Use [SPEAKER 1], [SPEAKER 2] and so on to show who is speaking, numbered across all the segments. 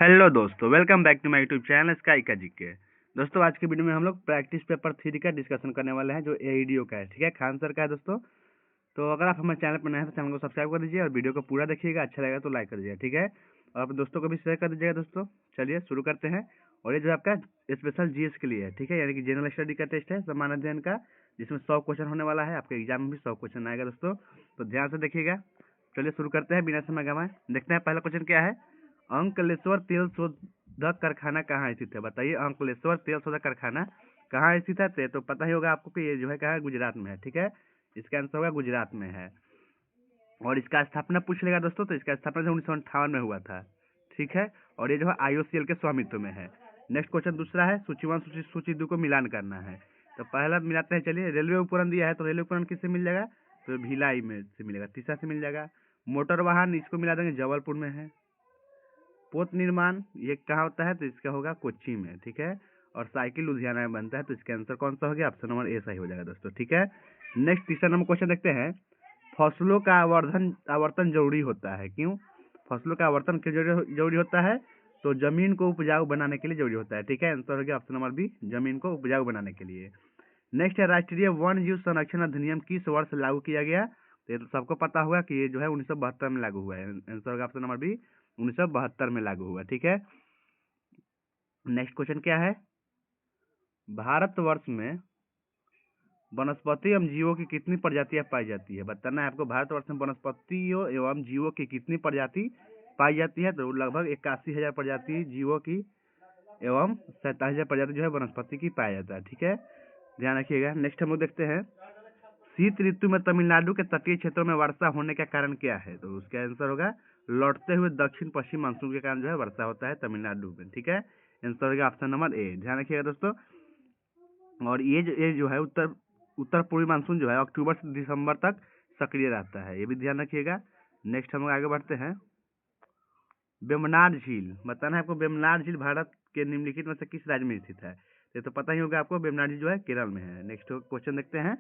[SPEAKER 1] Hello दोस्तों, welcome back to my YouTube channel sky का GK. दोस्तों, आज के वीडियो में हम लोग प्रैक्टिस पेपर 3 का डिस्कशन करने वाले हैं, जो एईडीओ का है। ठीक है, खान सर का है दोस्तों। तो अगर आप हमारे चैनल पर नए हैं तो चैनल को सब्सक्राइब कर दीजिए और वीडियो को पूरा देखिएगा। अच्छा लगेगा तो लाइक कर दीजिएगा। ठीक है, और अपने दोस्तों को भी शेयर कर दीजिएगा। दोस्तों चलिए शुरू करते हैं। और ये जो आपका स्पेशल जीएस के लिए है, ठीक है, यानी कि जनरल स्टडी का टेस्ट है, सामान्य अध्ययन का, जिसमें 100 क्वेश्चन होने वाला है। आपके एग्जाम में भी 100 क्वेश्चन आएगा दोस्तों, तो ध्यान से देखिएगा। चलिए शुरू करते हैं बिना समय गंवाए। देखते हैं पहला क्वेश्चन क्या है। अंकलेश्वर तेल शोधक कारखाना कहाँ स्थित है? बताइए, अंकलेश्वर तेल शोधक कारखाना कहाँ स्थित है? तो पता ही होगा आपको कि ये जो है कहाँ है, गुजरात में है। ठीक है, इसका आंसर होगा गुजरात में है। और इसका स्थापना पूछ लेगा दोस्तों, तो इसका स्थापना 1958 में हुआ था। ठीक है, और ये जो है आईओसीएल के स्वामित्व में है। नेक्स्ट क्वेश्चन दूसरा है, सूची 1 सूची 2 को मिलान करना है। तो पहला मिलाते हैं। चलिए, रेलवे उपकरण दिया है, तो रेलवे उपकरण किससे मिल जाएगा? तो भिलाई में से मिलेगा। तीसरा से मिल जाएगा। मोटर वाहन, इसको मिला देंगे, जबलपुर में है। पोत निर्माण ये कहाँ होता है? तो इसका होगा कोच्चि में। ठीक है, और साइकिल लुधियाना में बनता है। तो इसका आंसर कौन सा हो गया? ऑप्शन नंबर ए सही हो जाएगा दोस्तों। ठीक है, नेक्स्ट तीसरा नंबर क्वेश्चन देखते हैं। फसलों का आवर्तन जरूरी होता है, क्यों? फसलों का आवर्तन क्यों जरूरी होता है? तो जमीन को उपजाऊ बनाने के लिए जरूरी होता है। ठीक है, आंसर हो गया ऑप्शन नंबर बी, जमीन को उपजाऊ बनाने के लिए। नेक्स्ट है, राष्ट्रीय वन जीव संरक्षण अधिनियम किस वर्ष लागू किया गया? तो ये तो सबको पता होगा कि ये जो है 1972 में लागू हुआ है। आंसर होगा ऑप्शन नंबर बी, 1972 में लागू हुआ। ठीक है, नेक्स्ट क्वेश्चन क्या है। भारतवर्ष में वनस्पति एवं जीवों की कितनी प्रजातियां पाई जाती है? बताना है आपको, भारतवर्ष में वनस्पतियों एवं जीवों की कितनी प्रजाति पाई जाती है? तो लगभग 81,000 प्रजाति जीवों की एवं 47,000 प्रजाति जो है वनस्पति की पाया जाता है। ठीक है, ध्यान रखिएगा। नेक्स्ट हम लोग देखते हैं, शीत ऋतु में तमिलनाडु के तटीय क्षेत्रों में वर्षा होने का कारण क्या है? तो उसका आंसर होगा लौटते हुए दक्षिण पश्चिम मानसून के कारण जो है वर्षा होता है तमिलनाडु में। ठीक है, आंसर होगा ऑप्शन नंबर ए। ध्यान रखिएगा दोस्तों। और ये जो है उत्तर पूर्वी मानसून जो है अक्टूबर से दिसंबर तक सक्रिय रहता है, ये भी ध्यान रखिएगा। नेक्स्ट हम लोग आगे बढ़ते हैं। वेम्बनाड झील, बताना है आपको, वेम्बनाड झील भारत के निम्नलिखित में से किस राज्य में स्थित है? ये तो पता ही होगा आपको, वेम्बनाड झील जो है केरल में है। नेक्स्ट क्वेश्चन देखते हैं।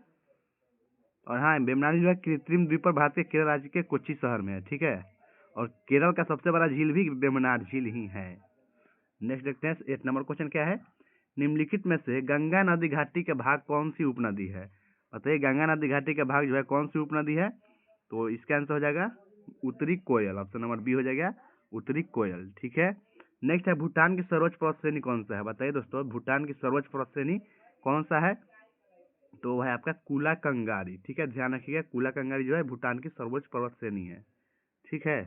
[SPEAKER 1] और हाँ, वेम्बनाड झील जो है कृत्रिम द्वीप पर भारत के केरल राज्य के कोच्चि शहर में है। ठीक है, और केरल का सबसे बड़ा झील भी वेम्बनाड झील ही है। नेक्स्ट देखते हैं, 8 नंबर क्वेश्चन क्या है। निम्नलिखित में से गंगा नदी घाटी के भाग कौन सी उपनदी है? बताइए, गंगा नदी घाटी के भाग जो है कौन सी उपनदी है? तो इसका आंसर हो जाएगा उत्तरी कोयल। ऑप्शन नंबर बी हो जाएगा उत्तरी कोयल। ठीक है, नेक्स्ट है, भूटान की सर्वोच्च पर्वत श्रेणी कौन सा है? बताइए दोस्तों, भूटान की सर्वोच्च पर्वत श्रेणी कौन सा है? तो वह है आपका कुला कंगारी। ठीक है, ध्यान रखिएगा, कुला कंगारी जो है भूटान की सर्वोच्च पर्वत श्रेणी है। ठीक है,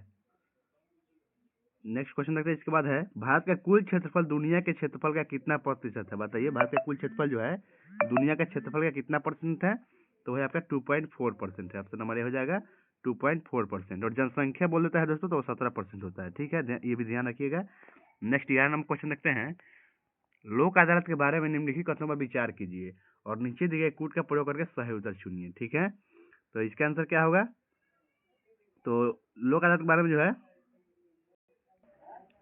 [SPEAKER 1] नेक्स्ट क्वेश्चन देखते हैं। इसके बाद है, भारत का कुल क्षेत्रफल दुनिया के क्षेत्रफल का कितना प्रतिशत है? बताइए, भारत का कुल क्षेत्रफल जो है दुनिया का क्षेत्रफल का कितना परसेंट है? तो वह आपका 2.4% है। ऑप्शन नंबर ए हो जाएगा 2.4%। और जनसंख्या बोल देता है दोस्तों, तो 17% होता है। ठीक है, ये भी ध्यान रखिएगा। नेक्स्ट 11 नंबर क्वेश्चन देखते हैं। लोक अदालत के बारे में निम्नलिखित कथनों पर विचार कीजिए और नीचे दिए गए कूट का प्रयोग करके सही उत्तर चुनिए। ठीक है, तो इसका आंसर क्या होगा? तो लोक अदालत के बारे में जो है,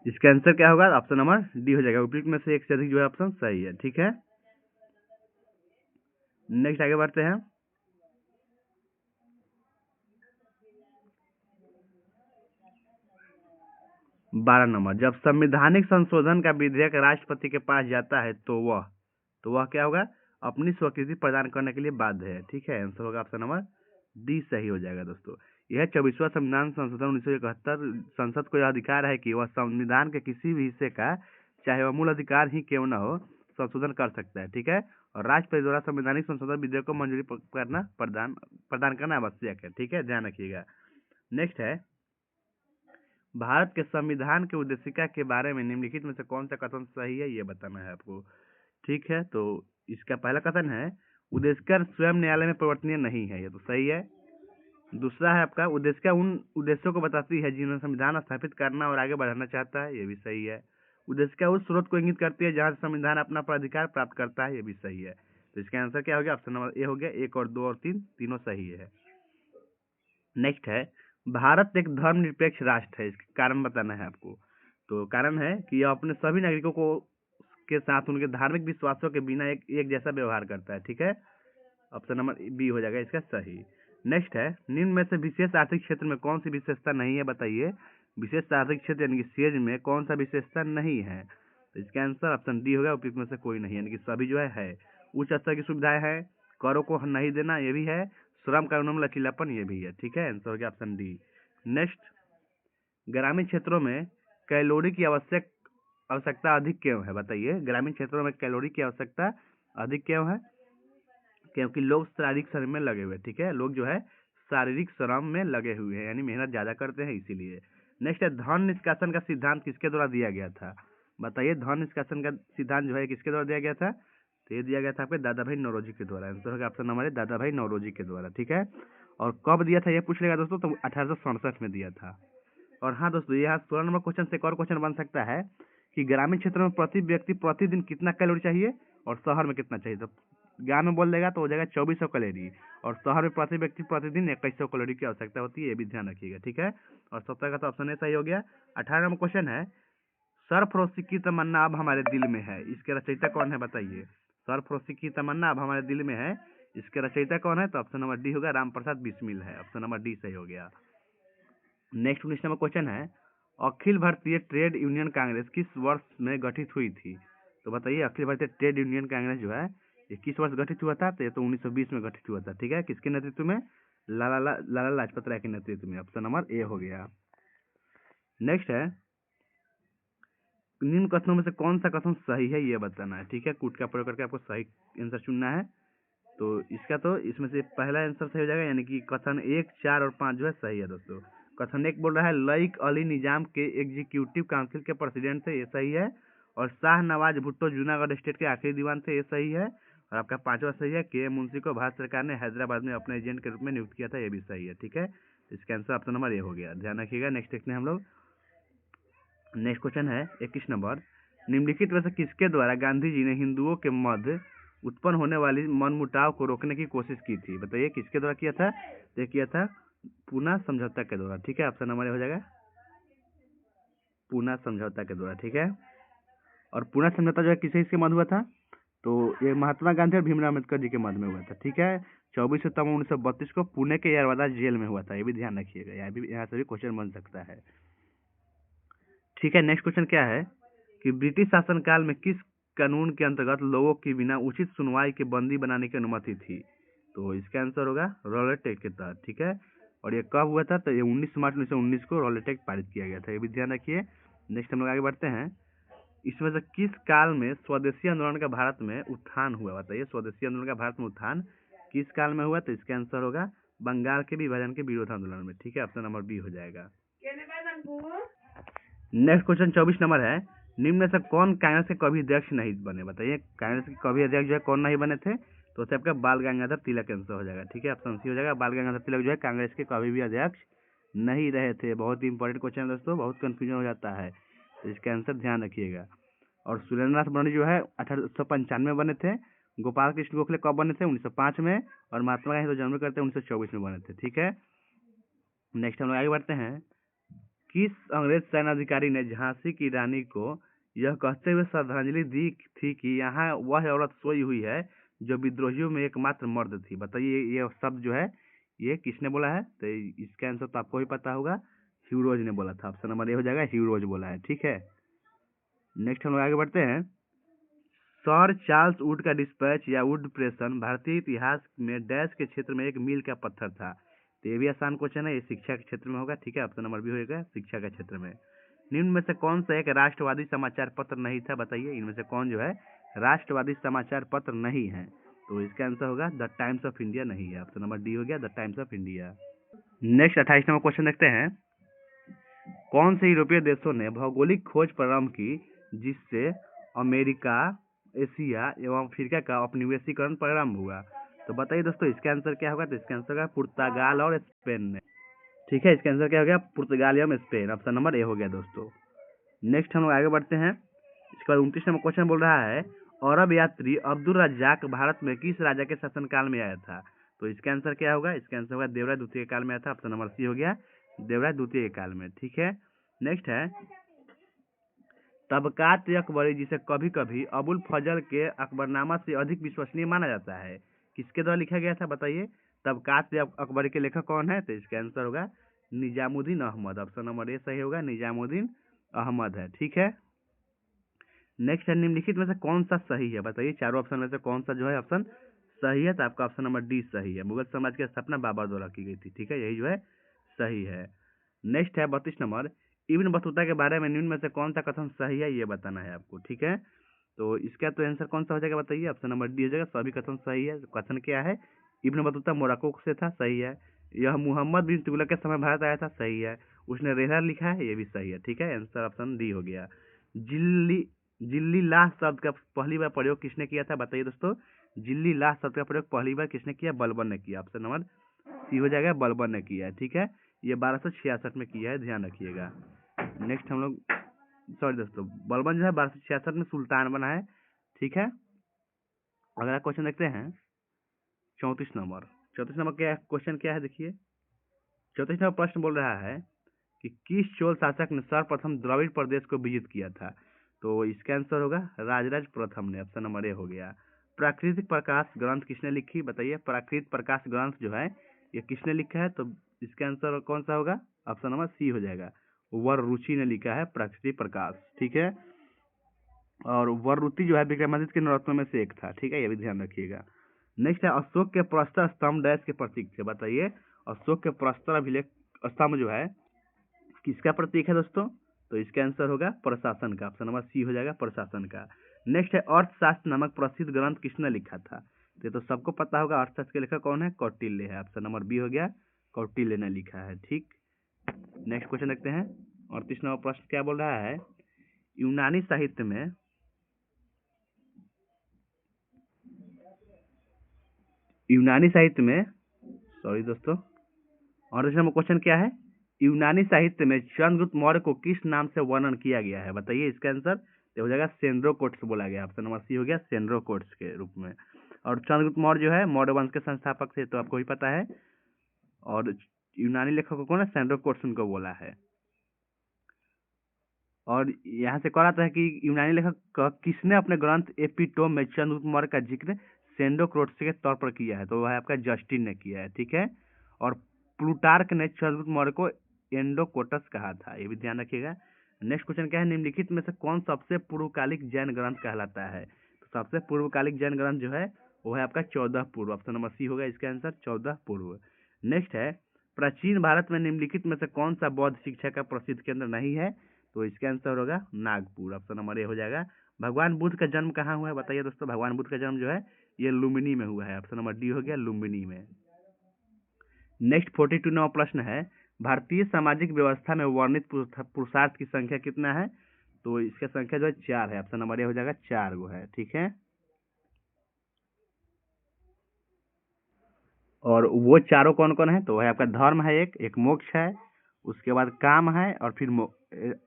[SPEAKER 1] इसका आंसर क्या होगा? ऑप्शन नंबर डी हो जाएगा, उपयुक्त में से एक से अधिक जो है ऑप्शन सही है। ठीक है, नेक्स्ट आगे बढ़ते हैं। बारह नंबर, जब संवैधानिक संशोधन का विधेयक राष्ट्रपति के पास जाता है तो वह क्या होगा? अपनी स्वीकृति प्रदान करने के लिए बाध्य है। ठीक है, आंसर होगा ऑप्शन नंबर डी सही हो जाएगा दोस्तों। यह 24वां संविधान संशोधन 1971 संसद को यह अधिकार है कि वह संविधान के किसी भी हिस्से का, चाहे वह मूल अधिकार ही क्यों न हो, संशोधन कर सकता है। ठीक है, और राष्ट्रपति द्वारा संवैधानिक संशोधन विधेयक को मंजूरी प्रदान करना आवश्यक है। ठीक है, ध्यान रखिएगा। नेक्स्ट है, भारत के संविधान के उद्देशिका के बारे में निम्नलिखित में से कौन सा कथन सही है, ये बताना है आपको। ठीक है, तो इसका पहला कथन है, उद्देशिका स्वयं न्यायालय में परिवर्तनीय नहीं है, ये तो सही है। दूसरा है आपका, उद्देशिका उन उद्देश्यों को बताती है जिन्हें संविधान स्थापित करना और आगे बढ़ाना चाहता है, ये भी सही है। उद्देशिका उस स्रोत को इंगित करती है जहाँ से संविधान अपना प्राधिकार प्राप्त करता है, ये भी सही है। तो इसका आंसर क्या हो गया? ऑप्शन नंबर ए हो गया। 1 और 2 और 3 तीनों सही है। नेक्स्ट है, भारत एक धर्मनिरपेक्ष राष्ट्र है, इसके कारण बताना है आपको। तो कारण है कि यह अपने सभी नागरिकों को के साथ उनके धार्मिक विश्वासों के बिना एक जैसा व्यवहार करता है। ठीक है, ऑप्शन नंबर बी हो जाएगा इसका सही। नेक्स्ट है, निम्न में से विशेष आर्थिक क्षेत्र में कौन सी विशेषता नहीं है? बताइए, विशेष आर्थिक क्षेत्र यानी कि सेज में कौन सा विशेषता नहीं है? तो इसका आंसर ऑप्शन डी होगा, उपयुक्त में से कोई नहीं, यानी कि सभी जो है। उच्च स्तर की सुविधाएं है, करों को नहीं देना ये भी है, श्रम कानूनों में लचीलापन ये भी है। ठीक है, आंसर हो गया ऑप्शन डी। नेक्स्ट, ग्रामीण क्षेत्रों में कैलोरी की आवश्यकता अधिक क्यों है? बताइए, ग्रामीण क्षेत्रों में कैलोरी की आवश्यकता अधिक क्यों है? क्योंकि लोग शारीरिक श्रम में लगे हुए। ठीक है, लोग जो है शारीरिक श्रम में लगे हुए हैं, यानी मेहनत ज्यादा करते हैं इसीलिए। नेक्स्ट है, धन निष्कासन का सिद्धांत किसके द्वारा दिया गया था? बताइए, धन निष्कासन का सिद्धांत जो है किसके द्वारा दिया गया था? तो ये दिया गया था आपके दादा भाई नौरोजी के द्वारा। आंसर होगा ऑप्शन नंबर दादा भाई नौरोजी के द्वारा। ठीक है, और कब दिया था ये पूछ लेगा दोस्तों, तो 1867 में दिया था। और हाँ दोस्तों, यहाँ 16 नंबर क्वेश्चन से एक और क्वेश्चन बन सकता है कि ग्रामीण क्षेत्र में प्रति व्यक्ति प्रतिदिन कितना कैलोरी चाहिए और शहर में कितना चाहिए? तो गाँव में बोल देगा तो हो जाएगा 2400 कैलोरी, और शहर में प्रति व्यक्ति प्रतिदिन 2100 कैलोरी की आवश्यकता होती है, ये भी ध्यान रखिएगा। ठीक है, और 17 का तो ऑप्शन ए सही हो गया। 18 नंबर क्वेश्चन है, सरफरोशी की तमन्ना अब हमारे दिल में है, इसके रचयिता कौन है? बताइए, सरफरोशी की तमन्ना अब हमारे दिल में है, इसके रचयिता कौन है? तो ऑप्शन नंबर डी होगा, राम प्रसाद बिस्मिल है। ऑप्शन नंबर डी सही हो गया। नेक्स्ट 19 नंबर क्वेश्चन है, अखिल भारतीय ट्रेड यूनियन कांग्रेस किस वर्ष में गठित हुई थी? तो बताइए, अखिल भारतीय ट्रेड यूनियन कांग्रेस जो है ये किस वर्ष गठित हुआ था? तो ये तो 1920 में गठित हुआ था। ठीक है, किसके नेतृत्व में? लाला लाजपत राय के नेतृत्व में। ऑप्शन नंबर ए हो गया। नेक्स्ट है, निम्न कथनों में से कौन सा कथन सही है ये बताना है। ठीक है, कूट का प्रयोग करके आपको सही आंसर चुनना है। तो इसका तो इसमें से पहला आंसर सही हो जाएगा, यानी कि कथन 1, 4 और 5 जो है सही है दोस्तों। कथन 1 बोल रहा है लईक अली निजाम के एग्जीक्यूटिव काउंसिल के प्रेसिडेंट थे, ये सही है। और शाह नवाज भुट्टो जूनागढ़ स्टेट के आखिरी दीवान थे, ये सही है। और आपका 5वां सही है, के मुंशी को भारत सरकार ने हैदराबाद में अपने एजेंट के रूप में नियुक्त किया था, ये भी सही है। ठीक है, इसका आंसर ऑप्शन नंबर ए हो गया, ध्यान रखिएगा। नेक्स्ट देखते हैं हम लोग। नेक्स्ट क्वेश्चन है 21 नंबर, निम्नलिखित में से किसके द्वारा गांधी जी ने हिंदुओं के मध्य उत्पन्न होने वाली मनमुटाव को रोकने की कोशिश की थी? बताइए, किसके द्वारा किया था? ये किया था पूना समझौता के द्वारा। ठीक है, ऑप्शन नंबर हो जाएगा पूना समझौता के द्वारा। ठीक है, और पूना समझौता जो है किसके मध्य हुआ था? तो ये महात्मा गांधी और भीमराव अम्बेडकर जी के मध्य में हुआ था। ठीक है, 24 सितंबर 1932 को पुणे के यरवादा जेल में हुआ था, ये भी ध्यान रखिएगा, यहाँ से भी क्वेश्चन बन सकता है। ठीक है, नेक्स्ट क्वेश्चन क्या है कि ब्रिटिश शासनकाल में किस कानून के अंतर्गत लोगों की बिना उचित सुनवाई के बंदी बनाने की अनुमति थी? तो इसका आंसर होगा रॉलेट एक्ट के तहत। ठीक है, और ये कब हुआ था? तो ये 19 मार्च 1919 को रॉलेट एक्ट पारित किया गया था, ये भी ध्यान रखिए। नेक्स्ट हम लोग आगे बढ़ते हैं, इसमें से किस काल में स्वदेशी आंदोलन का भारत में उत्थान हुआ? बताइए, स्वदेशी आंदोलन का भारत में उत्थान किस काल में हुआ? तो इसका आंसर होगा बंगाल के विभाजन के विरोध आंदोलन में। ठीक है, ऑप्शन नंबर बी हो जाएगा। नेक्स्ट क्वेश्चन 24 नंबर है, निम्न में से कौन कांग्रेस के कभी अध्यक्ष नहीं बने? बताइए, कांग्रेस के कभी अध्यक्ष जो है कौन नहीं बने थे? तो उससे आपका बाल गंगाधर तिलक आंसर हो जाएगा। ठीक है, ऑप्शन सी हो जाएगा, बाल गंगाधर तिलक जो है कांग्रेस के कभी भी अध्यक्ष नहीं रहे थे। बहुत ही इंपॉर्टेंट क्वेश्चन है दोस्तों, बहुत कंफ्यूजन हो जाता है, तो इसका आंसर ध्यान रखिएगा। और सुरेंद्रनाथ बनर्जी जो है 1895 में बने थे। गोपाल कृष्ण गोखले कब बने थे? 1905 में। और महात्मा गांधी तो जन्म करते 1924 में बने थे। ठीक है, नेक्स्ट हम लोग आगे बढ़ते हैं, किस अंग्रेज सेनाधिकारी ने झांसी की रानी को यह कहते हुए श्रद्धांजलि दी थी कि यहाँ वह औरत सोई हुई है जो विद्रोहियों में एकमात्र मर्द थी? बताइए, ये शब्द जो है ये किसने बोला है? तो इसका आंसर तो आपको भी पता होगा, ह्यू रोज ने बोला था। ऑप्शन नंबर ए हो जाएगा, ह्यू रोज बोला है। ठीक है, नेक्स्ट हम लोग आगे बढ़ते हैं, सर चार्ल्स वुड का डिस्पैच या वुड प्रेसन भारतीय इतिहास में डैश के क्षेत्र में एक मील का पत्थर था? तो ये भी आसान क्वेश्चन है, ये शिक्षा के क्षेत्र में होगा। ठीक है, ऑप्शन नंबर बी होगा, शिक्षा के क्षेत्र में। निम्न में से कौन सा एक राष्ट्रवादी समाचार पत्र नहीं था? बताइए, इनमें से कौन जो है राष्ट्रवादी समाचार पत्र नहीं है? तो इसका आंसर होगा द टाइम्स ऑफ इंडिया नहीं है। ऑप्शन नंबर डी हो गया, the times of India. Next 28 number question देखते हैं, कौन से यूरोपीय देशों ने भौगोलिक खोज प्रारंभ की जिससे अमेरिका, एशिया एवं अफ्रीका का उपनिवेशीकरण प्रारंभ हुआ? तो बताइए दोस्तों, इसका आंसर क्या होगा? तो इसका आंसर होगा पुर्तगाल और स्पेन ने। ठीक है, इसका आंसर क्या हो गया? पुर्तगाल एवं स्पेन। ऑप्शन नंबर ए हो गया दोस्तों। नेक्स्ट हम लोग आगे बढ़ते हैं, इसके बाद 29 नंबर क्वेश्चन बोल रहा है, अरब यात्री अब्दुल रज्जाक भारत में किस राजा के शासनकाल में आया था? तो इसका आंसर क्या होगा? इसका आंसर होगा देवराय द्वितीय के काल में आया था। ऑप्शन नंबर सी हो गया, देवराय द्वितीय के काल में। ठीक है, नेक्स्ट है तबकात अकबरी जिसे कभी कभी अबुल फजल के अकबरनामा से अधिक विश्वसनीय माना जाता है, किसके द्वारा लिखा गया था? बताइए, तबकात अकबरी के लेखक कौन है? तो इसका आंसर होगा Nizamuddin Ahmad, option number A सही होगा, निजामुद्दीन अहमद है। ठीक है, नेक्स्ट है निम्नलिखित में से कौन सा सही है, बताइए चारों ऑप्शन में से कौन सा जो है ऑप्शन सही है। तो आपका ऑप्शन नंबर डी सही है, मुगल साम्राज्य की स्थापना बाबर द्वारा की गई थी। ठीक है, यही जो है सही है। नेक्स्ट है 32 नंबर, इब्न बतूता के बारे में निम्न में से कौन सा कथन सही है, ये बताना है आपको। ठीक है, तो इसका तो आंसर कौन सा हो जाएगा, बताइए, ऑप्शन नंबर डी हो जाएगा, सभी कथन सही है। कथन क्या है, इब्न बतूता मोरक्को से था, सही है। यह मुहम्मद बिन तुगलक के समय भारत आया था, सही है। उसने रेहला लिखा है, ये भी सही है। ठीक है, आंसर ऑप्शन डी हो गया। जिल्ली जिल्ली लाह शब्द का पहली बार प्रयोग किसने किया था, बताइए दोस्तों। जिल्ली लाह शब्द का प्रयोग पहली बार किसने किया, बलबन ने किया, ऑप्शन नंबर सी हो जाएगा, बलबन ने किया है। ठीक है, ये 1266 में किया है, ध्यान रखिएगा। नेक्स्ट हम लोग, सॉरी दोस्तों, बलबन जो है 1266 में सुल्तान बना है। ठीक है, अगला क्वेश्चन देखते हैं 34 नंबर। 34 नंबर क्या क्वेश्चन क्या है, देखिए 34 नंबर प्रश्न बोल रहा है कि किस चोल शासक ने सर्वप्रथम द्रविड़ प्रदेश को विजित किया था। तो इसका आंसर होगा राजराज प्रथम ने, ऑप्शन नंबर ए हो गया। प्राकृतिक प्रकाश ग्रंथ किसने लिखी, बताइए, प्राकृतिक प्रकाश ग्रंथ जो है ये किसने लिखा है। तो इसका आंसर कौन सा होगा, ऑप्शन नंबर सी हो जाएगा, वररुचि ने लिखा है प्राकृतिक प्रकाश। ठीक है, और वररुचि जो है विक्रमादित्य के नवरत्नों में से एक था। ठीक है, ये भी ध्यान रखिएगा। नेक्स्ट है अशोक के प्रस्तर स्तंभ डैश के प्रतीक थे, बताइए। अशोक के प्रस्तर अभिलेख स्तंभ जो है किसका प्रतीक है दोस्तों, तो इसका आंसर होगा प्रशासन का, ऑप्शन नंबर सी हो जाएगा, प्रशासन का। नेक्स्ट है अर्थशास्त्र नामक प्रसिद्ध ग्रंथ किसने लिखा था। तो सबको पता होगा अर्थशास्त्र के लेखक कौन है, कौटिल्य है, ऑप्शन नंबर बी हो गया, कौटिल्य ने लिखा है। ठीक, नेक्स्ट क्वेश्चन देखते हैं 38 नंबर प्रश्न क्या बोल रहा है, यूनानी साहित्य में सॉरी दोस्तों, और नंबर क्वेश्चन क्या है, यूनानी साहित्य में चंद्रगुप्त मौर्य को किस नाम से वर्णन किया गया है, बताइए। इसका आंसर हो जाएगा सेंड्रोकोट्स बोला गया, ऑप्शन नंबर सी हो गया, सेंड्रोकोट्स के रूप में। और चंद्रगुप्त मौर्य जो है मौर्य वंश के संस्थापक थे, तो आपको भी पता है। और यूनानी लेखक को कौन है, सेंड्रोकोट्स उनको बोला है। और यहाँ से कह रहा है कि यूनानी लेखक किसने अपने ग्रंथ एपिटोम में चंद्रगुप्त मौर्य का जिक्र सेंड्रोकोट्स के तौर पर किया है, तो वह आपका जस्टिन ने किया है। ठीक है, और प्लूटार्क ने चंद्रगुप्त मौर्य को एंडोकोटस कहा था, ये भी ध्यान रखिएगा। नेक्स्ट क्वेश्चन क्या है, निम्नलिखित में से कौन सबसे पूर्वकालिक जैन ग्रंथ कहलाता है। तो सबसे पूर्वकालिक जैन ग्रंथ जो है वो है आपका 14 पूर्व, ऑप्शन नंबर सी होगा इसका आंसर, 14 पूर्व। नेक्स्ट है प्राचीन भारत में निम्नलिखित में से कौन सा बौद्ध शिक्षा का प्रसिद्ध केंद्र नहीं है। तो इसका आंसर होगा नागपुर, ऑप्शन नंबर ए हो जाएगा। भगवान बुद्ध का जन्म कहाँ हुआ है, बताइए दोस्तों। भगवान बुद्ध का जन्म जो है ये लुम्बिनी में हुआ है, ऑप्शन नंबर डी हो गया, लुम्बिनी में। नेक्स्ट 42 नंबर प्रश्न है, भारतीय सामाजिक व्यवस्था में वर्णित पुरुषार्थ की संख्या कितना है। तो इसका संख्या जो है 4 है, ऑप्शन नंबर ए हो जाएगा, 4 गो है। ठीक है, और वो चारों कौन कौन है, तो है आपका धर्म है एक मोक्ष है, उसके बाद काम है, और फिर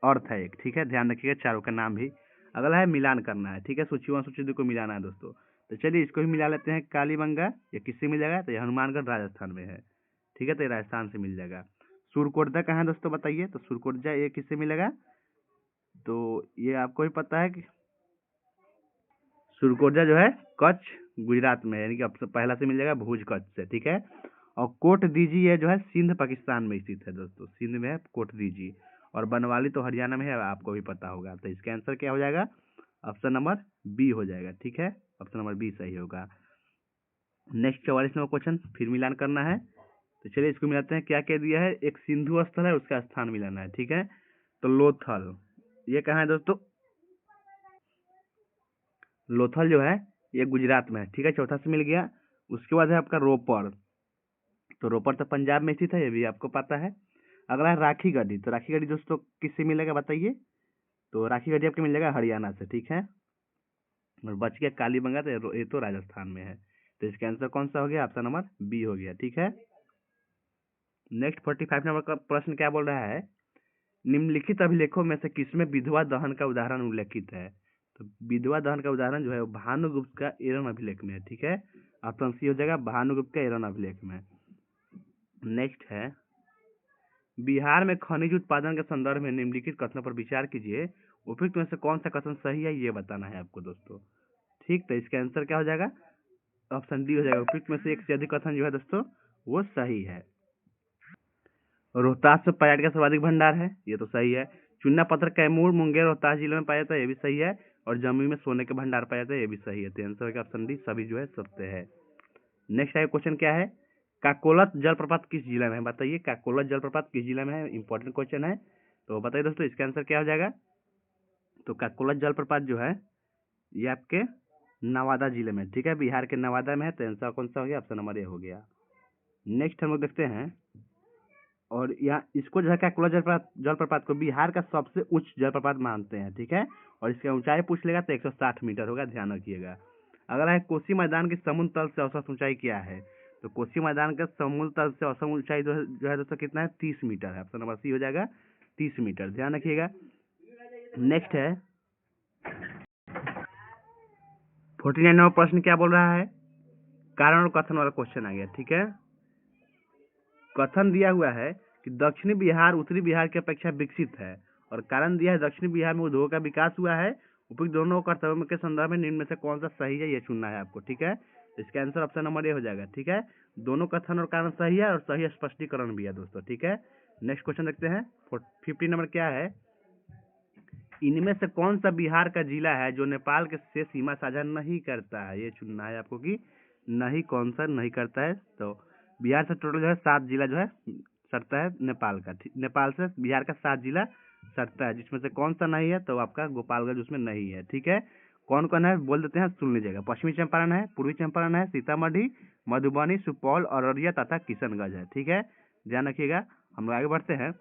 [SPEAKER 1] अर्थ है एक। ठीक है, ध्यान रखिएगा चारों का नाम भी। अगला है मिलान करना है। ठीक है, सूची 1 सूची 2 को मिलाना है दोस्तों। तो चलिए इसको भी मिला लेते हैं, कालीबंगा ये किससे मिल जाएगा, तो ये हनुमानगढ़ राजस्थान में है। ठीक है, तो ये राजस्थान से मिल जाएगा। सुरकोटदा कहाँ है दोस्तों, बताइए। तो सुरकोटदा ये किससे मिलेगा, तो ये आपको भी पता है कि सुरकोटदा जो है कच्छ गुजरात में है, यानी कि आपसे पहला से मिल जाएगा भुज कच्छ से। ठीक है, और कोट दीजी ये जो है सिंध पाकिस्तान में स्थित है दोस्तों, सिंध में है कोट दीजी। और बनवाली तो हरियाणा में है, आपको भी पता होगा। तो इसका आंसर क्या हो जाएगा, ऑप्शन नंबर बी हो जाएगा। ठीक है, ऑप्शन नंबर बी सही होगा। नेक्स्ट 44 नंबर क्वेश्चन, फिर मिलान करना है। तो चलिए इसको मिलाते हैं, क्या क्या दिया है, एक सिंधु स्थल है उसका स्थान मिलाना है। ठीक है, तो लोथल ये कहाँ है दोस्तों, लोथल जो है ये गुजरात में है। ठीक है, चौथा से मिल गया। उसके बाद है आपका रोपड़, तो रोपड़ तो पंजाब में स्थित है, ये भी आपको पता है। अगला है राखी गढ़ी, तो राखी गढ़ी दोस्तों किससे मिलेगा, बताइए। तो राखी गढ़ी आपको मिल जाएगा हरियाणा से। ठीक है, और बच गया कालीबंगा, तो ये तो राजस्थान में है। तो इसका आंसर कौन सा हो गया, ऑप्शन नंबर बी हो गया। ठीक है, नेक्स्ट 45 नंबर का प्रश्न क्या बोल रहा है, निम्नलिखित अभिलेखों में से किसमें विधवा दहन का उदाहरण उल्लेखित है। तो विधवा दहन का उदाहरण जो है वो भानुगुप्त का एरन अभिलेख में है। ठीक है, ऑप्शन सी हो जाएगा, भानुगुप्त का एरन अभिलेख में। नेक्स्ट है बिहार में खनिज उत्पादन के संदर्भ में निम्नलिखित कथनों पर विचार कीजिए, उपयुक्त में से कौन सा कथन सही है, ये बताना है आपको दोस्तों। ठीक, तो इसका आंसर क्या हो जाएगा, ऑप्शन डी हो जाएगा, उपयुक्त में से एक से अधिक कथन जो है दोस्तों वो सही है। रोहतास में पैराइट का सर्वाधिक भंडार है, ये तो सही है। चूना पत्थर कैमूर मुंगेर रोहतास जिले में पाया जाता है, ये भी सही है। और जमुई में सोने के भंडार पाया जाता है, ये भी सही है। तो आंसर का ऑप्शन डी सभी जो है सत्य है। नेक्स्ट है क्वेश्चन क्या है, काकोलत जलप्रपात किस जिला में है? बताइए काकोलत जलप्रपात किस जिला में है, इंपॉर्टेंट क्वेश्चन है। तो बताइए दोस्तों इसका आंसर क्या हो जाएगा। तो काकोलत जलप्रपात जो है ये आपके नवादा जिले में, ठीक है, बिहार के नवादा में है। तो आंसर कौन सा हो गया, ऑप्शन नंबर ए हो गया। नेक्स्ट हम लोग देखते हैं, और यहाँ इसको जो है काकोलत जलप्रपात को बिहार का सबसे उच्च जलप्रपात मानते हैं, ठीक है। और इसकी ऊंचाई पूछ लेगा तो 160 मीटर होगा, ध्यान रखिएगा। अगला है कोसी मैदान की समुद्र तल से औसत ऊंचाई क्या है? तो कोसी मैदान का समुद्र तल से औसत ऊंचाई जो है दोस्तों कितना है, 30 मीटर है। ऑप्शन नंबर सी हो जाएगा 30 मीटर, ध्यान रखिएगा। नेक्स्ट है 49 नंबर प्रश्न क्या बोल रहा है, कारण और कथन वाला क्वेश्चन आ गया, ठीक है। कथन दिया हुआ है कि दक्षिणी बिहार उत्तरी बिहार की अपेक्षा विकसित है, और कारण दिया है दक्षिणी बिहार में उद्योग का विकास हुआ है। उपयुक्त दोनों कर्तव्यों के संदर्भ में निम्न में से कौन सा सही है, ये चुनना है आपको, ठीक है। इसका आंसर ऑप्शन नंबर ए हो जाएगा, ठीक है। दोनों कथन और कारण सही है, और सही स्पष्टीकरण भी है दोस्तों, ठीक है। नेक्स्ट क्वेश्चन देखते हैं। 50 नंबर क्या है, इनमें से कौन सा बिहार का जिला है जो नेपाल के से सीमा साझा नहीं करता है? ये चुनना है आपको कि नहीं, कौन सा नहीं करता है। तो बिहार से टोटल जो है 7 जिला जो है सटता है नेपाल का, नेपाल से बिहार का 7 जिला सटता है, जिसमें से कौन सा नहीं है, तो आपका गोपालगंज उसमें नहीं है, ठीक है। कौन कौन है बोल देते हैं, सुन लीजिएगा। पश्चिमी चंपारण है, पूर्वी चंपारण है, सीतामढ़ी, मधुबनी, सुपौल, अररिया तथा किशनगंज है, ठीक है, ध्यान रखिएगा। हम लोग आगे बढ़ते हैं।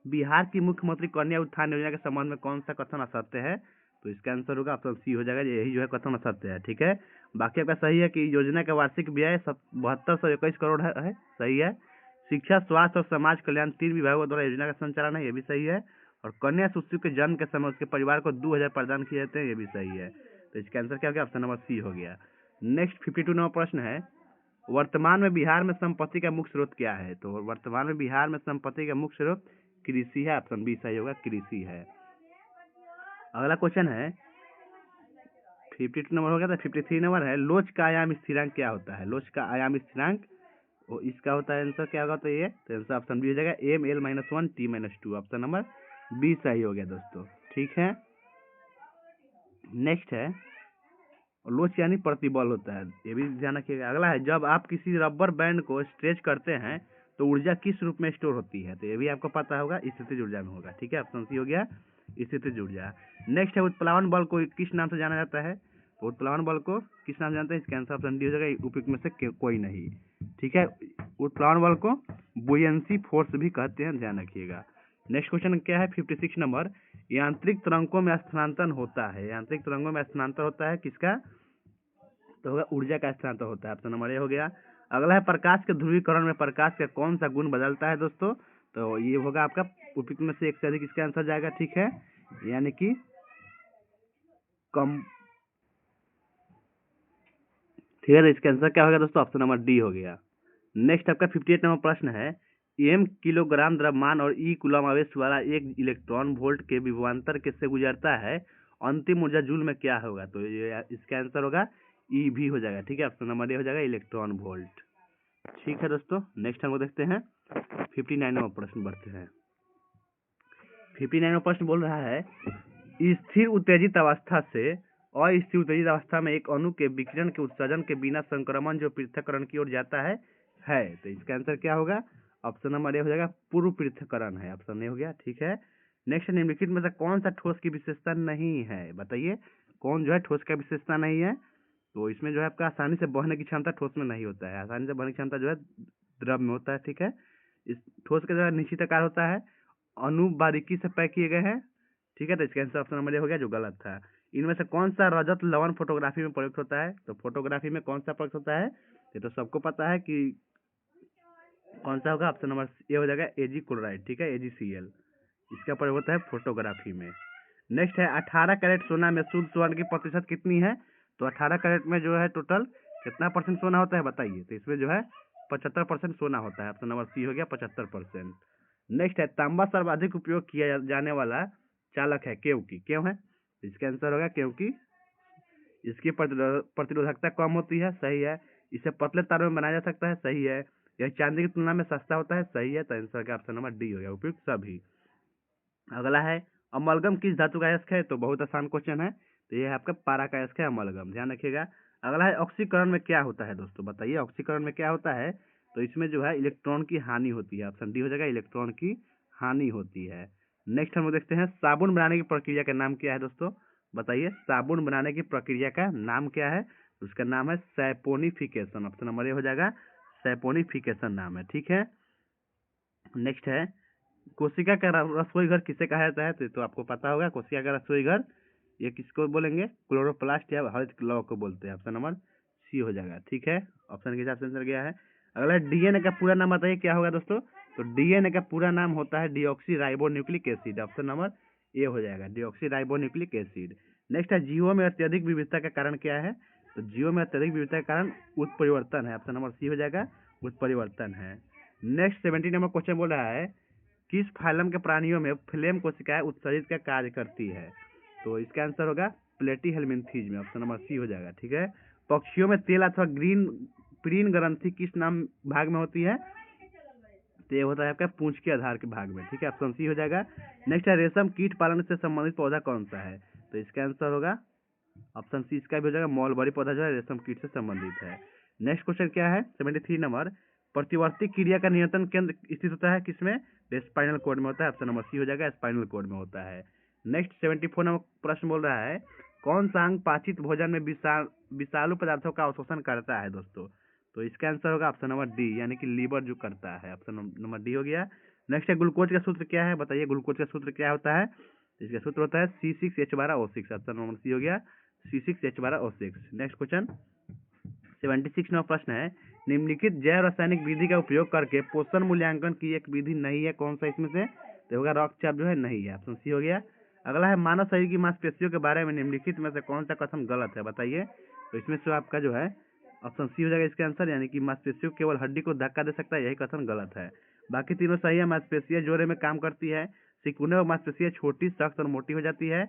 [SPEAKER 1] बिहार की मुख्यमंत्री कन्या उत्थान योजना के संबंध में कौन सा कथन असत्य है? तो इसका आंसर होगा ऑप्शन सी हो जाएगा, यही जो है कथन असत्य है, ठीक है। बाकी आपका सही है कि योजना का वार्षिक व्यय 7221 करोड़ है, सही है। शिक्षा, स्वास्थ्य और समाज कल्याण 3 विभागों द्वारा योजना का संचालन है, ये भी सही है। और कन्या शिशु के जन्म के समय उसके परिवार को 2000 प्रदान किए जाते हैं, ये भी सही है। तो इसका आंसर क्या हो गया, ऑप्शन नंबर सी हो गया। नेक्स्ट 52 नंबर प्रश्न है, वर्तमान में बिहार में संपत्ति का मुख्य स्रोत क्या है? तो वर्तमान में बिहार में संपत्ति का मुख्य स्रोत कृषि है, ऑप्शन बी सही होगा, कृषि है। अगला क्वेश्चन है 52 नंबर हो गया, तो 53 नंबर है, लोच का आयाम स्थिरांक क्या होता है? लोच का आयाम स्थिरांक वो इसका होता है, आंसर क्या होगा, तो ये तो आंसर ऑप्शन बी हो जाएगा, m(l)-1 t-2, option number B सही हो गया दोस्तों, ठीक है। नेक्स्ट है, लोच यानी प्रतिबल होता है, ये भी ध्यान रखिएगा। अगला है, जब आप किसी रबर बैंड को स्ट्रेच करते हैं तो ऊर्जा किस रूप में स्टोर होती है? तो ये भी आपको पता होगा, स्थितिज ऊर्जा में होगा, ठीक है, ऑप्शन सी हो गया, स्थितिज ऊर्जा। नेक्स्ट है, उत्प्लावन बल को किस नाम से जाना जाता है? तो उत्प्लावन बल को किस नाम से जानते हैं? इसका आंसर ऑप्शन डी हो जाएगा, उपयुक्त में से कोई नहीं, ठीक है। उत्प्लावन बल को बुयंसी फोर्स भी कहते हैं, ध्यान रखिएगा। नेक्स्ट क्वेश्चन क्या है 56 नंबर, यांत्रिक तरंगों में स्थानांतरण होता है, यांत्रिक तरंगों में स्थानांतरण होता है किसका? तो होगा ऊर्जा का स्थानांतरण होता है, ऑप्शन नंबर ए हो गया। अगला है, प्रकाश के ध्रुवीकरण में प्रकाश का कौन सा गुण बदलता है दोस्तों? तो ये होगा आपका उपयुक्त में से एक से अधिक, इसका आंसर जाएगा, ठीक है, यानी कि कम, ठीक है। इसका आंसर क्या होगा दोस्तों, ऑप्शन नंबर डी हो गया। नेक्स्ट आपका 58 नंबर प्रश्न है, एम किलोग्राम द्रव्यमान और ई कूलम आवेश वाला एक इलेक्ट्रॉन वोल्ट के विभवांतर के से गुजरता है, अंतिम ऊर्जा जूल में क्या होगा? तो ये इसका आंसर होगा ई भी हो जाएगा, ठीक है, ऑप्शन नंबर ए हो जाएगा, इलेक्ट्रॉन वोल्ट, ठीक है दोस्तों। नेक्स्ट हम लोग देखते हैं 59 नंबर प्रश्न, बढ़ते हैं। 59 नंबर प्रश्न बोल रहा है, स्थिर उत्तेजित अवस्था से अस्थिर उत्तेजित अवस्था में एक अणु के विकिरण के उत्सर्जन के बिना संक्रमण जो पृथक्करण की ओर जाता है। तो इसका आंसर क्या होगा, ऑप्शन नंबर ए हो जाएगा, पूर्व पृथक्करण है, ऑप्शन ए हो गया, ठीक है। नेक्स्ट, निम्नलिखित में से कौन सा ठोस की विशेषता नहीं है? बताइए कौन जो है ठोस का विशेषता नहीं है? तो इसमें जो है आपका आसानी से बहने की क्षमता ठोस में नहीं होता है, आसानी से बहने की क्षमता जो है द्रव में होता है, ठीक है। इस ठोस का जो है निश्चित आकार होता है, अणु बारीकी से पैक किए गए हैं, ठीक है। तो इसका आंसर ऑप्शन नंबर ए हो गया, जो गलत था। इनमें से कौन सा रजत लवण फोटोग्राफी में प्रयुक्त होता है? तो फोटोग्राफी में कौन सा प्रयुक्त होता है? ये तो सबको पता है कि कौन सा होगा, ऑप्शन नंबर ए हो जाएगा, एजी क्लोराइड, ठीक है, AgCl, इसका प्रयोग होता है फोटोग्राफी में। नेक्स्ट है, 18 कैरेट सोना में शुद्ध स्वर्ण की प्रतिशत कितनी है? तो 18 कैरेट में जो है टोटल कितना परसेंट सोना होता है बताइए? तो इसमें जो है 75% सोना होता है, ऑप्शन नंबर सी हो गया, 75%। नेक्स्ट है, तांबा सर्वाधिक उपयोग किया जाने वाला चालक है, क्यों है? इसका आंसर होगा क्योंकि इसकी प्रतिरोधकता कम होती है, सही है। इसे पतले तारों में बनाया जा सकता है, सही है। यह चांदी की तुलना में सस्ता होता है, सही है। तो आंसर का ऑप्शन नंबर डी हो गया, उपयुक्त सभी। अगला है अमलगम किस धातु का अयस्क है? तो बहुत आसान क्वेश्चन है, तो ये है आपका पारा का अयस्क है अमलगम, ध्यान रखिएगा। अगला है ऑक्सीकरण में क्या होता है दोस्तों, बताइए ऑक्सीकरण में क्या होता है? तो इसमें जो है इलेक्ट्रॉन की हानि होती है, ऑप्शन डी हो जाएगा, इलेक्ट्रॉन की हानि होती है। नेक्स्ट हम लोग देखते हैं साबुन बनाने की प्रक्रिया का नाम क्या है दोस्तों, बताइए साबुन बनाने की प्रक्रिया का नाम क्या है? उसका नाम है सैपोनिफिकेशन, ऑप्शन नंबर ए हो जाएगा, सैपोनिफिकेशन नाम है, ठीक है। नेक्स्ट है कोशिका का रसोई घर किसे कहा जाता है? तो आपको पता होगा, कोशिका का रसोई घर ये किसको बोलेंगे? क्लोरोप्लास्ट या हरित लौह को बोलते हैं, ऑप्शन नंबर सी हो जाएगा, ठीक है। ऑप्शन के हिसाब से आंसर गया है। अगला डीएनए का पूरा नाम बताइए क्या होगा दोस्तों? तो डीएनए का पूरा नाम होता है deoxy ribonucleic acid, option number ए हो जाएगा, डीऑक्सी राइबोन्यूक्लिक एसिड। नेक्स्ट है जीवों में अत्यधिक विविधता का कारण क्या है? तो जीवों में अत्यधिक विविधता का कारण उत्परिवर्तन है, ऑप्शन नंबर सी हो जाएगा, उत्परिवर्तन है। नेक्स्ट 17 नंबर क्वेश्चन बोल रहा है किस फाइलम के प्राणियों में फ्लेम कोशिकाएं उत्सर्जित का कार्य करती है? तो इसका आंसर होगा प्लेटीहेल्मिन्थीज में, ऑप्शन नंबर सी हो जाएगा, ठीक है। पक्षियों में तेल अथवा ग्रीन प्रीन ग्रंथि किस नाम भाग में होती है? तो ये होता है आपका पूंछ के आधार के भाग में, ठीक है, ऑप्शन सी हो जाएगा। नेक्स्ट है रेशम कीट पालन से संबंधित पौधा कौन सा है? तो इसका आंसर होगा ऑप्शन सी, इसका भी हो जाएगा, मॉलबरी पौधा जो है रेशम कीट से संबंधित है। नेक्स्ट क्वेश्चन क्या है 73 नंबर, प्रतिवर्ती क्रिया का नियंत्रण केंद्र स्थित होता है किसमें? स्पाइनल कॉर्ड में होता है, ऑप्शन नंबर सी हो जाएगा, स्पाइनल कॉर्ड में होता है। नेक्स्ट 74 नंबर प्रश्न बोल रहा है कौन सा अंग पाचित भोजन में विषालु पदार्थों का अवशोषण करता है दोस्तों? तो इसका आंसर होगा ऑप्शन नंबर डी, यानी कि लीवर जो करता है, ऑप्शन नंबर डी हो गया। नेक्स्ट है ग्लूकोज का सूत्र क्या है? बताइए ग्लूकोज का सूत्र क्या होता है? इसका सूत्र होता है C6H12O6, ऑप्शन नंबर सी हो गया, C6H12O6। नेक्स्ट क्वेश्चन 76 नंबर प्रश्न है निम्नलिखित जैव रासायनिक विधि का उपयोग करके पोषण मूल्यांकन की एक विधि नहीं है, कौन सा इसमें से? तो होगा रक्तचाप जो है नहीं है, ऑप्शन सी हो गया। अगला है मानव शरीर की मांसपेशियों के बारे में निम्नलिखित में से कौन सा कथन गलत है, बताइए। तो इसमें से आपका जो है ऑप्शन सी हो जाएगा इसका आंसर, यानी कि मांसपेशियों केवल हड्डी को धक्का दे सकता है, यही कथन गलत है। बाकी तीनों सही है, मांसपेशियां जोड़े में काम करती है, सिकुड़ने और मांसपेशियां छोटी सख्त और मोटी हो जाती है,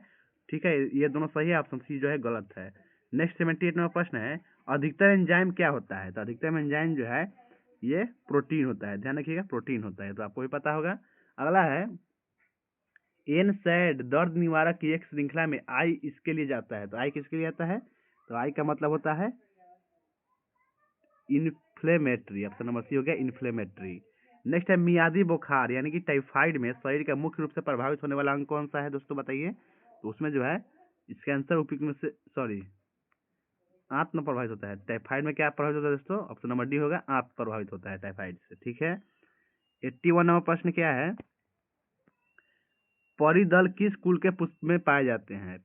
[SPEAKER 1] ठीक है, ये दोनों सही है, ऑप्शन सी जो है गलत है। नेक्स्ट 78 नंबर प्रश्न है अधिकतर एंजाइम क्या होता है? तो अधिकतर एंजाइम जो है ये प्रोटीन होता है, ध्यान रखिएगा प्रोटीन होता है, तो आपको भी पता होगा। अगला है एनसैड दर्द निवारक की एक श्रृंखला में आई इसके लिए जाता है, तो आई किसके लिए आता है? तो आई का मतलब होता है इन्फ्लेमेटरी, ऑप्शन नंबर सी हो गया, इन्फ्लेमेटरी। नेक्स्ट है मियादी बुखार यानी कि टाइफाइड में शरीर का मुख्य रूप से प्रभावित होने वाला अंग कौन सा है दोस्तों, बताइए। तो उसमें जो है इसका आंसर उपयुक्त में से सॉरी आंत में प्रभावित होता है। टाइफाइड में क्या प्रभावित होता है दोस्तों? ऑप्शन नंबर डी होगा, आंत प्रभावित होता है टाइफाइड से, ठीक है। 81 नंबर प्रश्न क्या है परिदल किस कुल के पुष्प में पाए जाते हैं?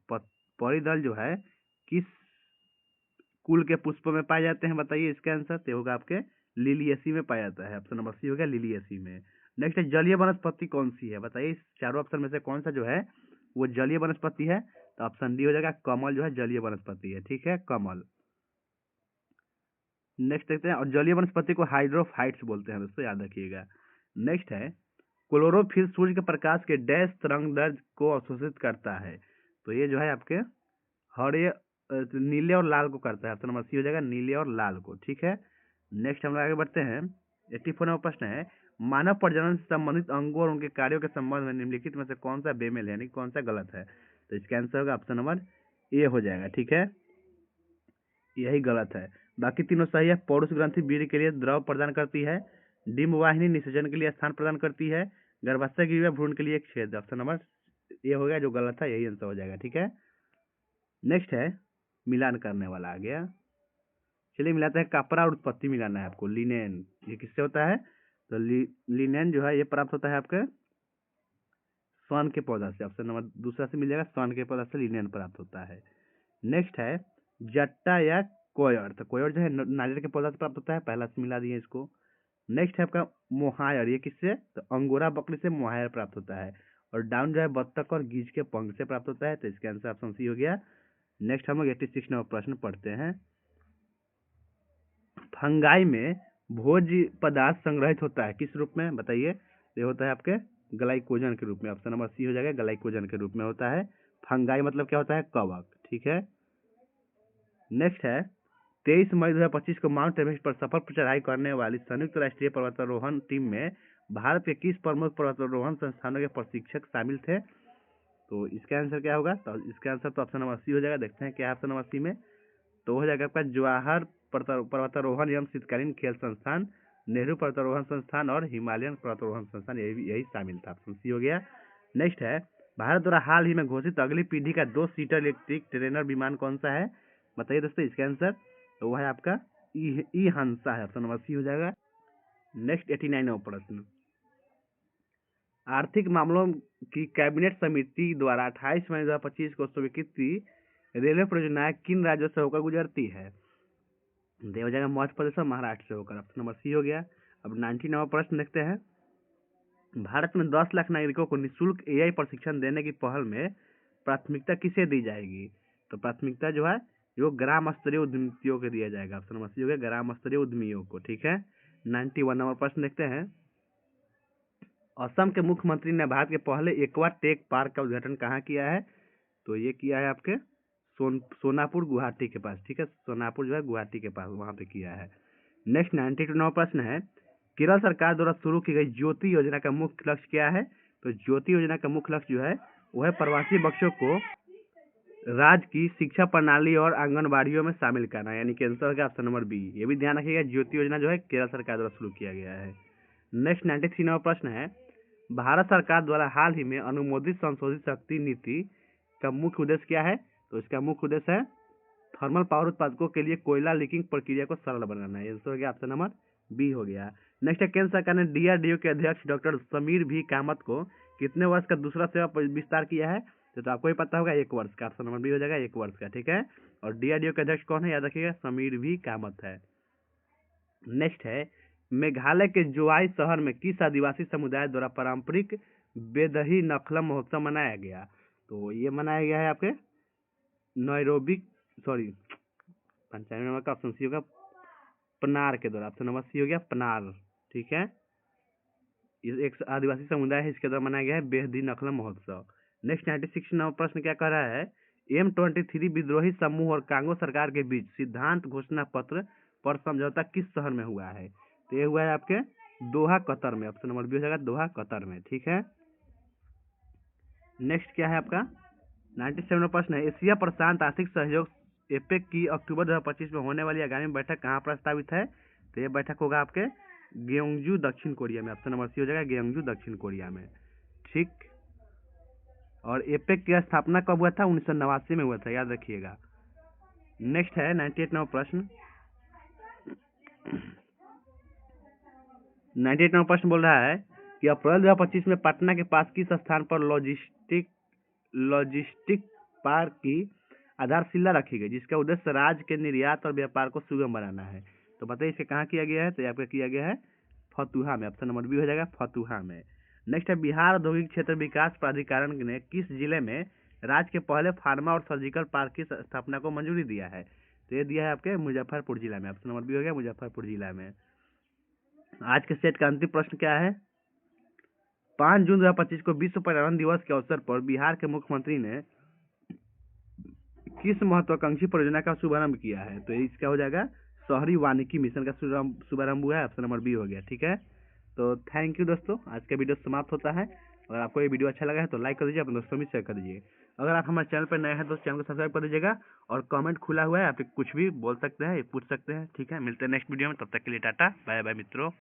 [SPEAKER 1] परिदल जो है किस कुल के पुष्प में पाए जाते हैं, बताइए इसका आंसर। तो होगा आपके लिलियेसी में पाया जाता है, ऑप्शन नंबर सी हो गया, लिलियेसी में। नेक्स्ट है जलीय वनस्पति कौन सी है, बताइए इस चारों ऑप्शन में से कौन सा जो है वो जलीय वनस्पति है? तो ऑप्शन डी हो जाएगा, कमल जो है जलीय वनस्पति है, ठीक है, कमल। नेक्स्ट देखते हैं, और जलीय वनस्पति को हाइड्रोफाइट्स बोलते हैं दोस्तों, याद रखिएगा। नेक्स्ट है क्लोरोफिल सूर्य के प्रकाश के डैश तरंगदैर्घ्य को अवशोषित करता है, तो ये जो है आपके हरे नीले और लाल को करता है, ऑप्शन नंबर सी हो जाएगा, नीले और लाल को, ठीक है। नेक्स्ट हम लोग आगे बढ़ते हैं 84 नंबर प्रश्न है मानव प्रजनन से संबंधित अंगों और उनके कार्यों के संबंध में निम्नलिखित में से कौन सा बेमेल है, यानी कौन सा गलत है? तो इसका आंसर होगा ऑप्शन नंबर ए हो जाएगा, ठीक है, यही गलत है। बाकी तीनों सही है। पौरुष ग्रंथि वीर्य के लिए द्रव प्रदान करती है, डिम्ब वाहिनी निषेचन के लिए स्थान प्रदान करती है, गर्भाशय गिरिया भ्रूण के लिए एक छेद, ऑप्शन नंबर ये हो गया, जो गलत है यही आंसर हो जाएगा, ठीक है। नेक्स्ट है मिलान करने वाला आ गया, चलिए मिलाते हैं कपड़ा और उत्पत्ति मिलाना है आपको। लिनेन ये किससे होता है? तो लिनेन जो है ये प्राप्त होता है आपके सन के पौधा से, ऑप्शन नंबर दूसरा से मिल जाएगा, सन के पौधा से लिनेन प्राप्त होता है। नेक्स्ट है जट्टा या कोयर, तो कोयर जो है नारियल के पौधा से प्राप्त होता है, पहला से मिला दिए इसको। नेक्स्ट है आपका मोहायर, ये किससे? तो अंगोरा बकरी से मोहायर प्राप्त होता है, और डाउन जो है बत्तख और गीज के पंख से प्राप्त होता है, तो इसका आंसर ऑप्शन सी हो गया। नेक्स्ट हम लोग 86 नंबर प्रश्न पढ़ते हैं फंगाई में भोज्य पदार्थ संग्रहित होता है किस रूप में, बताइए। ये होता है आपके ग्लाइकोजन के रूप में, ऑप्शन नंबर सी हो जाएगा, ग्लाइकोजन के रूप में होता है। फंगाई मतलब क्या होता है? कवक, ठीक है। नेक्स्ट है 23 मई 2025 को माउंट एवरेस्ट पर सफल चढ़ाई करने वाली संयुक्त राष्ट्रीय पर्वतारोहण टीम में भारत के किस प्रमुख पर्वतारोहण संस्थानों के प्रशिक्षक शामिल थे? तो इसका आंसर क्या होगा? तो इसका आंसर तो ऑप्शन नंबर सी हो जाएगा। देखते हैं क्या है ऑप्शन नंबर सी में। तो हो जाएगा आपका जवाहर पर्वतारोहण एवं शीतकालीन खेल संस्थान, नेहरू पर्वतारोहण संस्थान और हिमालयन पर्वतारोहण संस्थान, यही शामिल था। ऑप्शन सी हो गया। नेक्स्ट है, भारत द्वारा हाल ही में घोषित अगली पीढ़ी का 2 सीटर इलेक्ट्रिक ट्रेनर विमान कौन सा है? बताइए दोस्तों इसका आंसर। तो वह है आपका ई हंसा है। ऑप्शन नंबर सी हो जाएगा। नेक्स्ट 89वां प्रश्न, आर्थिक मामलों की कैबिनेट समिति द्वारा 28 मई 2025 को स्वीकृति रेलवे परियोजनाएं किन राज्यों से होकर गुजरती है? हो जाएगा मध्य प्रदेश और महाराष्ट्र से होकर। ऑप्शन नंबर सी हो गया। अब 99वां प्रश्न देखते हैं, भारत में 10 लाख नागरिकों को निःशुल्क एआई प्रशिक्षण देने की पहल में प्राथमिकता किसे दी जाएगी? तो प्राथमिकता जो है जो ग्राम स्तरीय उद्यमियों को दिया जाएगा। ऑप्शन नंबर सी हो गया, ग्राम स्तरीय उद्यमियों को। ठीक है। 91वां प्रश्न देखते हैं, असम के मुख्यमंत्री ने भारत के पहले एक्वा टेक पार्क का उद्घाटन कहाँ किया है? तो ये किया है आपके सोनापुर गुवाहाटी के पास। ठीक है, सोनापुर जो है गुवाहाटी के पास, वहाँ पे किया है। नेक्स्ट 92वां प्रश्न है, केरल सरकार द्वारा शुरू की गई ज्योति योजना का मुख्य लक्ष्य क्या है? तो ज्योति योजना का मुख्य लक्ष्य जो है वह प्रवासी बच्चों को राज्य की शिक्षा प्रणाली और आंगनबाड़ियों में शामिल करना, यानी कि आंसर होगा ऑप्शन नंबर बी। ये भी ध्यान रखिएगा, ज्योति योजना जो है केरल सरकार द्वारा शुरू किया गया है। नेक्स्ट 93वां प्रश्न है, भारत सरकार द्वारा हाल ही में अनुमोदित संशोधित शक्ति नीति का मुख्य उद्देश्य क्या है? तो इसका मुख्य उद्देश्य है थर्मल पावर उत्पादकों के लिए कोयला लीकिंग प्रक्रिया को सरल बनाना है। आंसर हो गया ऑप्शन नंबर बी हो गया। नेक्स्ट है, केंद्र सरकार ने डीआरडीओ के अध्यक्ष डॉक्टर समीर भी कामत को कितने वर्ष का दूसरा सेवा विस्तार किया है? तो आपको ही पता होगा, 1 वर्ष का। ऑप्शन नंबर बी हो जाएगा, 1 वर्ष का। ठीक है। और डीआरडीओ के अध्यक्ष कौन है? याद रखिएगा, समीर भी कामत है। नेक्स्ट है, मेघालय के जोवाई शहर में किस आदिवासी समुदाय द्वारा पारंपरिक बेदही नखलम महोत्सव मनाया गया? तो ये मनाया गया है आपके नैरोबी 95 नंबर का ऑप्शन सी होगा, पनार के द्वारा। ऑप्शन नंबर सी हो गया, पनार। ठीक है, ये एक आदिवासी समुदाय है, इसके द्वारा मनाया गया है बेदही नखलम महोत्सव। नेक्स्ट 96 नंबर प्रश्न क्या कह रहा है, M23 विद्रोही समूह और कांगो सरकार के बीच सिद्धांत घोषणा पत्र पर समझौता किस शहर में हुआ है? तो ये हुआ है आपके दोहा, कतर में। ऑप्शन नंबर बी हो जाएगा, दोहा, कतर में। ठीक है। नेक्स्ट क्या है आपका 97वां प्रश्न है, एशिया प्रशांत आर्थिक सहयोग एपेक की अक्टूबर 2025 में होने वाली आगामी बैठक कहाँ प्रस्तावित है? तो ये बैठक होगा आपके ग्योंगजू, दक्षिण कोरिया में। ऑप्शन नंबर सी हो जाएगा, ग्योंगजू, दक्षिण कोरिया में। ठीक। और एपेक की स्थापना कब हुआ था? 1989 में हुआ था, याद रखिएगा। नेक्स्ट है 98वां प्रश्न। 98वां प्रश्न बोल रहा है कि अप्रैल 2025 में पटना के पास किस स्थान पर लॉजिस्टिक पार्क की आधारशिला रखी गई, जिसका उद्देश्य राज्य के निर्यात और व्यापार को सुगम बनाना है? तो बताइए इसे कहाँ किया गया है? तो यहाँ पे किया गया है फतुहा में। ऑप्शन नंबर बी हो जाएगा, फतुहा में। नेक्स्ट है, बिहार औद्योगिक क्षेत्र विकास प्राधिकरण ने किस जिले में राज्य के पहले फार्मा और सर्जिकल पार्क की स्थापना को मंजूरी दिया है? तो ये दिया है आपके मुजफ्फरपुर जिला में। ऑप्शन नंबर बी हो गया, मुजफ्फरपुर जिला में। आज के सेट का अंतिम प्रश्न क्या है, 5 जून 2025 को विश्व पर्यावरण दिवस के अवसर पर बिहार के मुख्यमंत्री ने किस महत्वाकांक्षी परियोजना का शुभारंभ किया है? तो इसका हो जाएगा शहरी वानिकी मिशन का शुभारंभ हुआ है। ऑप्शन नंबर बी हो गया। ठीक है। तो थैंक यू दोस्तों, आज का वीडियो समाप्त होता है। अगर आपको ये वीडियो अच्छा लगा है तो लाइक कर दीजिए, अपने दोस्तों में शेयर कर दीजिए। अगर आप हमारे चैनल पर नए हैं तो चैनल को सब्सक्राइब कर दीजिएगा। और कमेंट खुला हुआ है, आप कुछ भी बोल सकते हैं, पूछ सकते हैं। ठीक है, मिलते हैं नेक्स्ट वीडियो में, तब तक के लिए टाटा बाय बाय मित्रों।